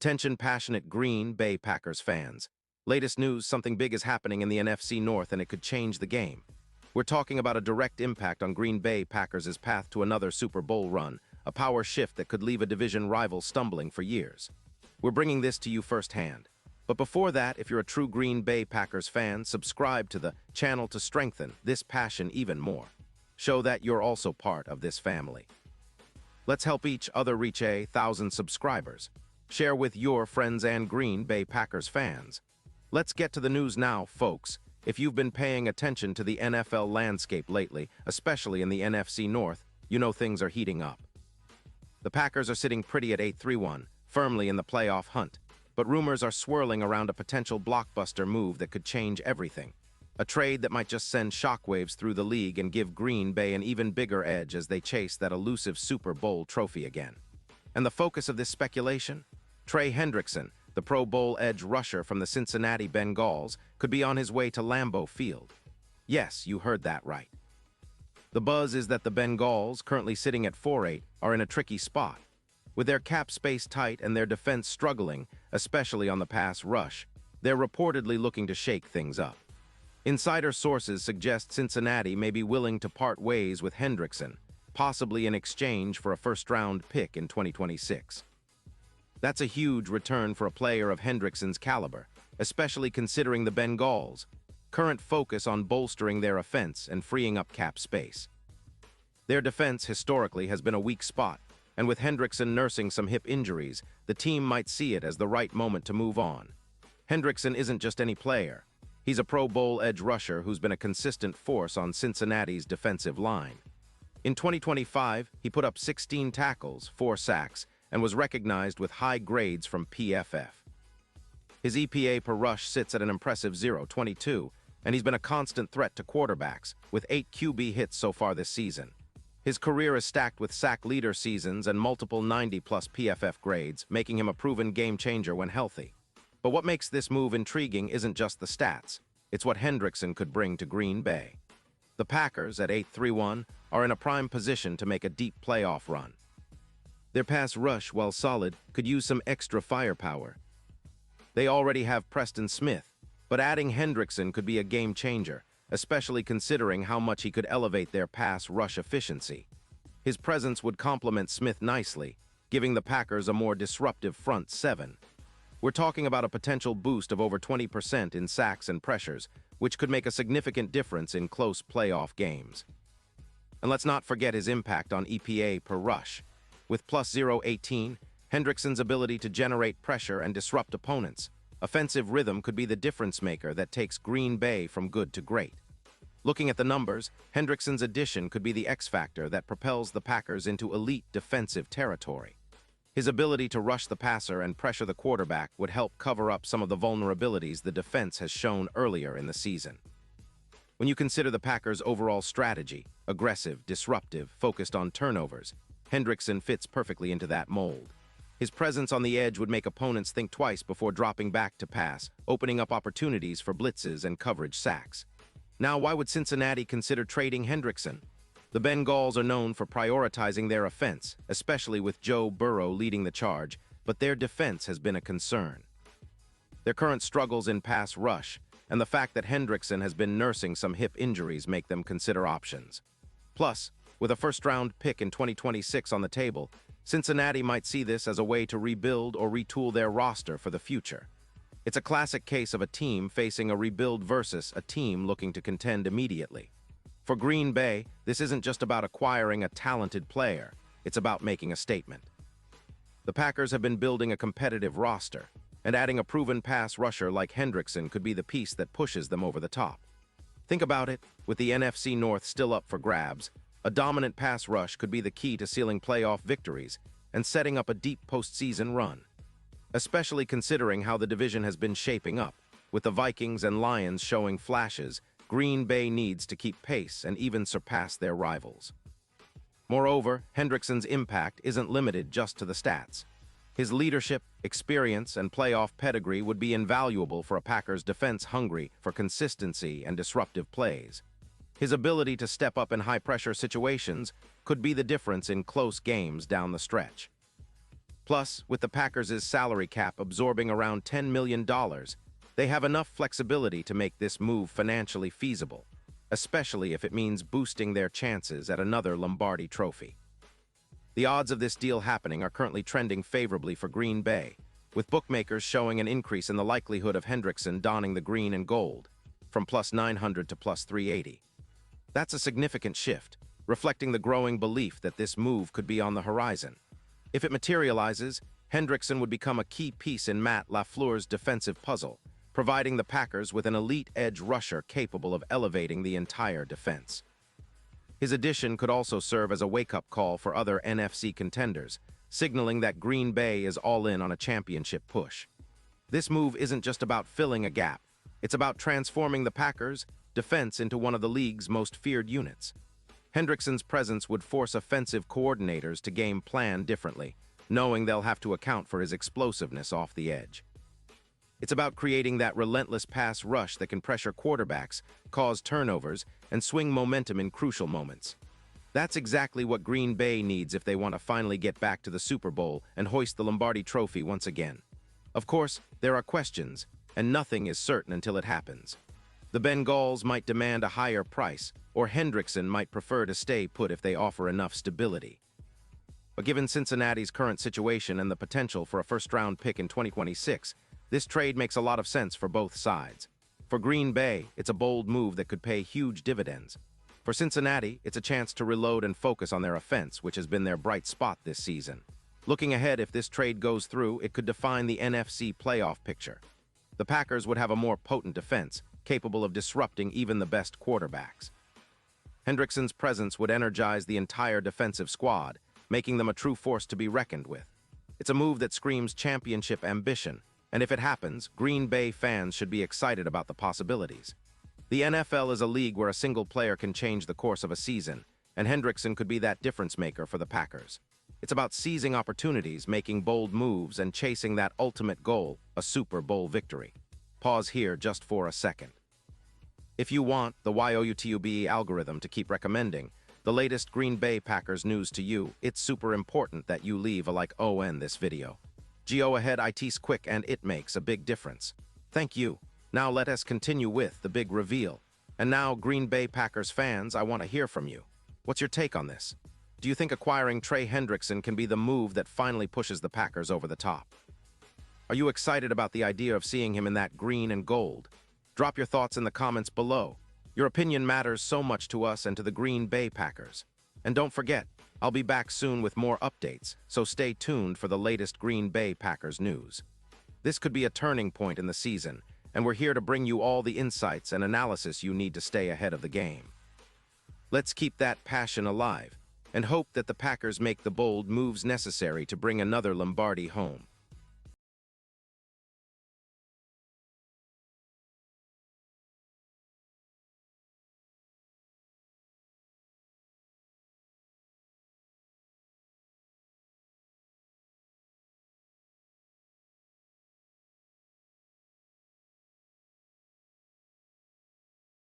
Attention passionate Green Bay Packers fans. Latest news, something big is happening in the NFC North and it could change the game. We're talking about a direct impact on Green Bay Packers' path to another Super Bowl run, a power shift that could leave a division rival stumbling for years. We're bringing this to you firsthand. But before that, if you're a true Green Bay Packers fan, subscribe to the channel to strengthen this passion even more. Show that you're also part of this family. Let's help each other reach 1,000 subscribers. Share with your friends and Green Bay Packers fans. Let's get to the news now, folks. If you've been paying attention to the NFL landscape lately, especially in the NFC North, you know things are heating up. The Packers are sitting pretty at 8-3-1, firmly in the playoff hunt, but rumors are swirling around a potential blockbuster move that could change everything. A trade that might just send shockwaves through the league and give Green Bay an even bigger edge as they chase that elusive Super Bowl trophy again. And the focus of this speculation? Trey Hendrickson, the Pro Bowl edge rusher from the Cincinnati Bengals, could be on his way to Lambeau Field. Yes, you heard that right. The buzz is that the Bengals, currently sitting at 4-8, are in a tricky spot. With their cap space tight and their defense struggling, especially on the pass rush, they're reportedly looking to shake things up. Insider sources suggest Cincinnati may be willing to part ways with Hendrickson, possibly in exchange for a first-round pick in 2026. That's a huge return for a player of Hendrickson's caliber, especially considering the Bengals' current focus on bolstering their offense and freeing up cap space. Their defense historically has been a weak spot, and with Hendrickson nursing some hip injuries, the team might see it as the right moment to move on. Hendrickson isn't just any player. He's a Pro Bowl edge rusher who's been a consistent force on Cincinnati's defensive line. In 2025, he put up 16 tackles, 4 sacks, and was recognized with high grades from PFF. His EPA per rush sits at an impressive 0.22, and he's been a constant threat to quarterbacks, with 8 QB hits so far this season. His career is stacked with sack leader seasons and multiple 90-plus PFF grades, making him a proven game-changer when healthy. But what makes this move intriguing isn't just the stats. It's what Hendrickson could bring to Green Bay. The Packers, at 8-3-1, are in a prime position to make a deep playoff run. Their pass rush, while solid, could use some extra firepower. They already have Preston Smith, but adding Hendrickson could be a game-changer, especially considering how much he could elevate their pass rush efficiency. His presence would complement Smith nicely, giving the Packers a more disruptive front seven. We're talking about a potential boost of over 20% in sacks and pressures, which could make a significant difference in close playoff games. And let's not forget his impact on EPA per rush. With plus 0.18, Hendrickson's ability to generate pressure and disrupt opponents. Offensive rhythm could be the difference maker that takes Green Bay from good to great. Looking at the numbers, Hendrickson's addition could be the X-factor that propels the Packers into elite defensive territory. His ability to rush the passer and pressure the quarterback would help cover up some of the vulnerabilities the defense has shown earlier in the season. When you consider the Packers' overall strategy, aggressive, disruptive, focused on turnovers, Hendrickson fits perfectly into that mold. His presence on the edge would make opponents think twice before dropping back to pass, opening up opportunities for blitzes and coverage sacks. Now, why would Cincinnati consider trading Hendrickson? The Bengals are known for prioritizing their offense, especially with Joe Burrow leading the charge, but their defense has been a concern. Their current struggles in pass rush, and the fact that Hendrickson has been nursing some hip injuries make them consider options. Plus, with a first-round pick in 2026 on the table, Cincinnati might see this as a way to rebuild or retool their roster for the future. It's a classic case of a team facing a rebuild versus a team looking to contend immediately. For Green Bay, this isn't just about acquiring a talented player, it's about making a statement. The Packers have been building a competitive roster, and adding a proven pass rusher like Hendrickson could be the piece that pushes them over the top. Think about it, with the NFC North still up for grabs, a dominant pass rush could be the key to sealing playoff victories and setting up a deep postseason run. Especially considering how the division has been shaping up, with the Vikings and Lions showing flashes, Green Bay needs to keep pace and even surpass their rivals. Moreover, Hendrickson's impact isn't limited just to the stats. His leadership, experience, and playoff pedigree would be invaluable for a Packers defense hungry for consistency and disruptive plays. His ability to step up in high-pressure situations could be the difference in close games down the stretch. Plus, with the Packers' salary cap absorbing around $10 million, they have enough flexibility to make this move financially feasible, especially if it means boosting their chances at another Lombardi trophy. The odds of this deal happening are currently trending favorably for Green Bay, with bookmakers showing an increase in the likelihood of Hendrickson donning the green and gold, from plus 900 to plus 380. That's a significant shift, reflecting the growing belief that this move could be on the horizon. If it materializes, Hendrickson would become a key piece in Matt LaFleur's defensive puzzle, providing the Packers with an elite edge rusher capable of elevating the entire defense. His addition could also serve as a wake-up call for other NFC contenders, signaling that Green Bay is all in on a championship push. This move isn't just about filling a gap. It's about transforming the Packers' defense into one of the league's most feared units. Hendrickson's presence would force offensive coordinators to game plan differently, knowing they'll have to account for his explosiveness off the edge. It's about creating that relentless pass rush that can pressure quarterbacks, cause turnovers, and swing momentum in crucial moments. That's exactly what Green Bay needs if they want to finally get back to the Super Bowl and hoist the Lombardi Trophy once again. Of course, there are questions, and nothing is certain until it happens. The Bengals might demand a higher price, or Hendrickson might prefer to stay put if they offer enough stability. But given Cincinnati's current situation and the potential for a first-round pick in 2026, this trade makes a lot of sense for both sides. For Green Bay, it's a bold move that could pay huge dividends. For Cincinnati, it's a chance to reload and focus on their offense, which has been their bright spot this season. Looking ahead, if this trade goes through, it could define the NFC playoff picture. The Packers would have a more potent defense, capable of disrupting even the best quarterbacks. Hendrickson's presence would energize the entire defensive squad, making them a true force to be reckoned with. It's a move that screams championship ambition, and if it happens, Green Bay fans should be excited about the possibilities. The NFL is a league where a single player can change the course of a season, and Hendrickson could be that difference maker for the Packers. It's about seizing opportunities, making bold moves, and chasing that ultimate goal, a Super Bowl victory. Pause here just for a second. If you want the YOUTUBE algorithm to keep recommending the latest Green Bay Packers news to you, it's super important that you leave a like on this video. Go ahead, it's quick and it makes a big difference. Thank you. Now let us continue with the big reveal. And now, Green Bay Packers fans, I want to hear from you. What's your take on this? Do you think acquiring Trey Hendrickson can be the move that finally pushes the Packers over the top? Are you excited about the idea of seeing him in that green and gold? Drop your thoughts in the comments below. Your opinion matters so much to us and to the Green Bay Packers. And don't forget, I'll be back soon with more updates, so stay tuned for the latest Green Bay Packers news. This could be a turning point in the season, and we're here to bring you all the insights and analysis you need to stay ahead of the game. Let's keep that passion alive, and hope that the Packers make the bold moves necessary to bring another Lombardi home.